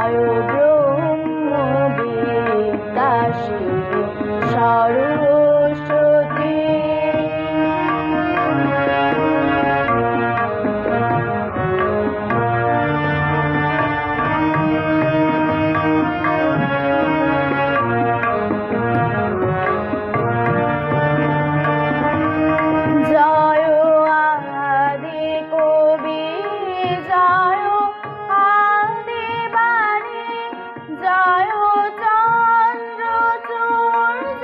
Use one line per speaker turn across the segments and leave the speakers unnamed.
জয় ব্রহ্ম বিদ্যা শিব সরস্বতী। জয় আদি কবি, জয় আদি বাণী, জয় চন্দ্র সূর্য,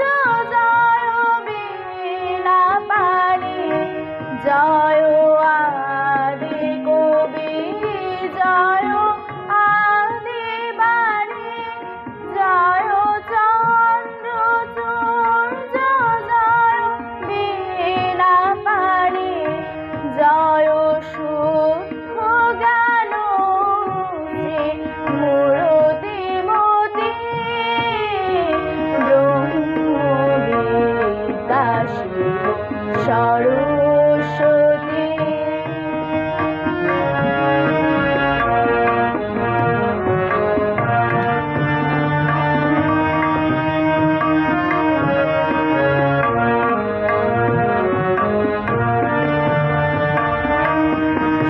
জয় বীণা পাণি। জয় আদি কবি, জয় আদি বাণী, জয় চন্দ্র সূর্য, জয় বীণা পাণি। জয় শুদ্ধ জ্ঞান শ্রী মূর্তিমতী, ব্রহ্ম বিদ্যা শিব সরস্বতী।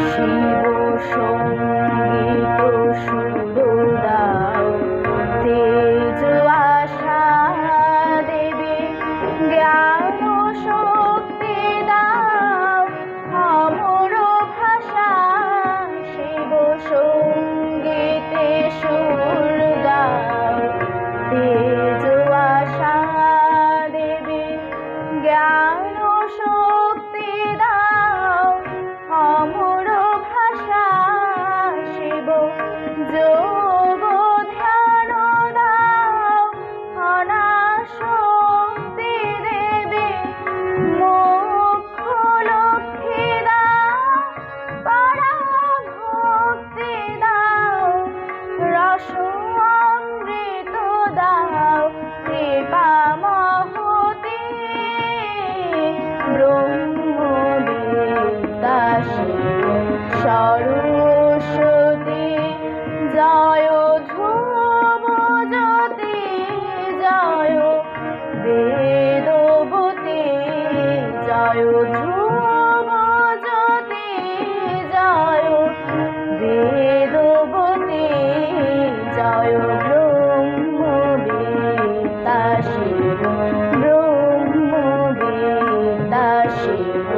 শিব সঙ্গীত সুর দাও, তেজ আশা দেবী জ্ঞান শক্তি দাও, অমর ভাষা। শিব সঙ্গীতে সুর দাও, তেজ আশা দেবী জ্ঞান শক্তি দাও, অমর ভাষা। শিব যোগ ধ্যান দাও, অনাসক্তি দেবী মোক্ষ লক্ষ্মী দাও, পরাভক্তি দাও, রস অমৃত দাও, কৃপা মহতী, ব্রহ্ম বিদ্যা শিব সরস্বতী। জয় ধ্রুব জ্যোতি, জয় বেদবতী, জয় ধ্রুব জ্যোতি, জয় বেদবতী। জয় ব্রহ্ম বিদ্যা শিব, ব্রহ্ম বিদ্যা শিব,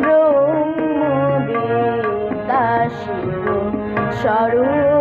ব্রহ্ম বিদ্যা শিব সরস্বতী।